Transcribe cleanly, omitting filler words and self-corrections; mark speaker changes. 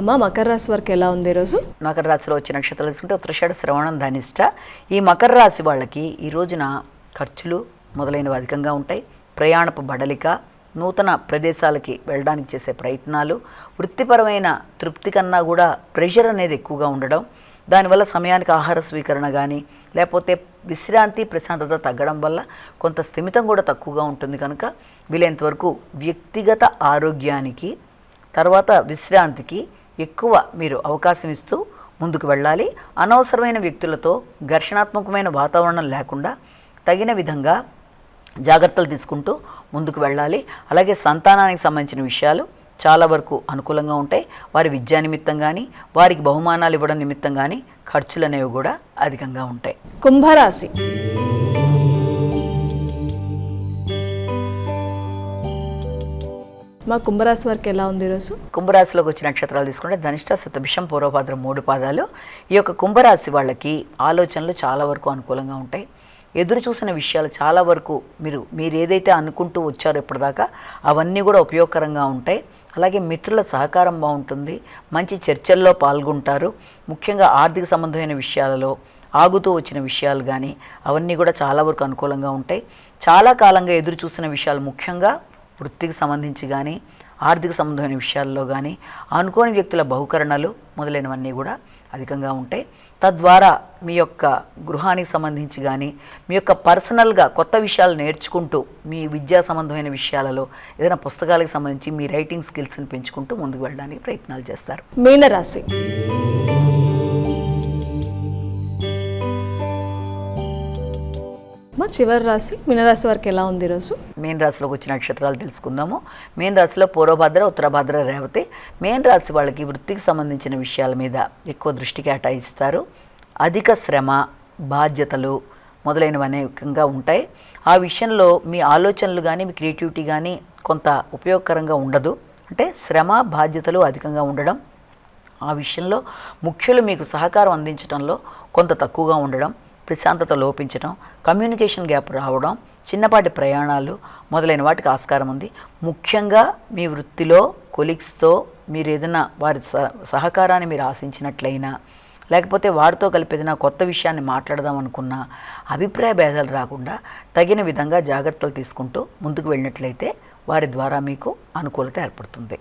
Speaker 1: అమ్మ మకర రాశి వారికి ఎలా ఉంది ఈరోజు?
Speaker 2: మకర రాశిలో వచ్చే నక్షత్రాలు తీసుకుంటే ఉత్తరాషాఢ, శ్రవణం, ధనిష్ట. ఈ మకర రాశి వాళ్ళకి ఈ రోజున ఖర్చులు మొదలైనవి అధికంగా ఉంటాయి. ప్రయాణపు బడలిక, నూతన ప్రదేశాలకి వెళ్ళడానికి చేసే ప్రయత్నాలు, వృత్తిపరమైన తృప్తి కన్నా కూడా ప్రెషర్ అనేది ఎక్కువగా ఉండడం, దానివల్ల సమయానికి ఆహార స్వీకరణ కానీ లేకపోతే విశ్రాంతి ప్రశాంతత తగ్గడం వల్ల కొంత స్థిమితం కూడా తక్కువగా ఉంటుంది. కనుక వీలైనంతవరకు వ్యక్తిగత ఆరోగ్యానికి తర్వాత విశ్రాంతికి ఎక్కువ మీరు అవకాశం ఇస్తూ ముందుకు వెళ్ళాలి. అనవసరమైన వ్యక్తులతో ఘర్షణాత్మకమైన వాతావరణం లేకుండా తగిన విధంగా జాగ్రత్తలు తీసుకుంటూ ముందుకు వెళ్ళాలి. అలాగే సంతానానికి సంబంధించిన విషయాలు చాలా వరకు అనుకూలంగా ఉంటాయి. వారి విద్యా నిమిత్తం కానీ వారికి బహుమానాలు ఇవ్వడం నిమిత్తం కానీ ఖర్చులు అనేవి కూడా అధికంగా ఉంటాయి.
Speaker 1: కుంభరాశి. మా కుంభరాశి వారికి ఎలా ఉంది ఈరోజు?
Speaker 2: కుంభరాశిలోకి వచ్చిన నక్షత్రాలు తీసుకుంటే ధనిష్ట, శతభిషం, పూర్వభాద్ర 3 పాదాలు. ఈ యొక్క కుంభరాశి వాళ్ళకి ఆలోచనలు చాలా వరకు అనుకూలంగా ఉంటాయి. ఎదురు చూసిన విషయాలు చాలా వరకు మీరు ఏదైతే అనుకుంటూ వచ్చారో ఇప్పటిదాకా అవన్నీ కూడా ఉపయోగకరంగా ఉంటాయి. అలాగే మిత్రుల సహకారం బాగుంటుంది. మంచి చర్చల్లో పాల్గొంటారు. ముఖ్యంగా ఆర్థిక సంబంధమైన విషయాలలో ఆగుతూ వచ్చిన విషయాలు కానీ అవన్నీ కూడా చాలా వరకు అనుకూలంగా ఉంటాయి. చాలా కాలంగా ఎదురు చూసిన విషయాలు ముఖ్యంగా వృత్తికి సంబంధించి కానీ ఆర్థిక సంబంధమైన విషయాల్లో కానీ అనుకోని వ్యక్తుల బహుకరణలు మొదలైనవన్నీ కూడా అధికంగా ఉంటాయి. తద్వారా మీ యొక్క గృహానికి సంబంధించి కానీ మీ యొక్క పర్సనల్గా కొత్త విషయాలు నేర్చుకుంటూ మీ విద్యా సంబంధమైన విషయాలలో ఏదైనా పుస్తకాలకు సంబంధించి మీ రైటింగ్ స్కిల్స్ని పెంచుకుంటూ ముందుకు వెళ్ళడానికి ప్రయత్నాలు చేస్తారు.
Speaker 1: మీనరాశి. మా చివరి రాశి మీనరాశి వారికి ఎలా ఉంది ఈరోజు?
Speaker 2: మీన రాశిలోకి వచ్చిన నక్షత్రాలు తెలుసుకుందాము. మీన రాశిలో పూర్వభద్ర, ఉత్తరభద్ర, రేవతి. మీన రాశి వాళ్ళకి వృత్తికి సంబంధించిన విషయాల మీద ఎక్కువ దృష్టి కేటాయిస్తారు. అధిక శ్రమ, బాధ్యతలు మొదలైనవి అనేకంగా ఉంటాయి. ఆ విషయంలో మీ ఆలోచనలు కానీ మీ క్రియేటివిటీ కానీ కొంత ఉపయోగకరంగా ఉండదు. అంటే శ్రమ, బాధ్యతలు అధికంగా ఉండడం, ఆ విషయంలో ముఖ్యులు మీకు సహకారం అందించడంలో కొంత తక్కువగా ఉండడం, ప్రశాంతత లోపించడం, కమ్యూనికేషన్ గ్యాప్ రావడం, చిన్నపాటి ప్రయాణాలు మొదలైన వాటికి ఆస్కారం ఉంది. ముఖ్యంగా మీ వృత్తిలో కొలీగ్స్తో మీరు ఏదైనా వారి సహకారాన్ని మీరు ఆశించినట్లయినా లేకపోతే వారితో కలిపి ఏదైనా కొత్త విషయాన్ని మాట్లాడదాం అనుకున్నా అభిప్రాయ భేదాలు రాకుండా తగిన విధంగా జాగ్రత్తలు తీసుకుంటూ ముందుకు వెళ్ళినట్లయితే వారి ద్వారా మీకు అనుకూలత ఏర్పడుతుంది.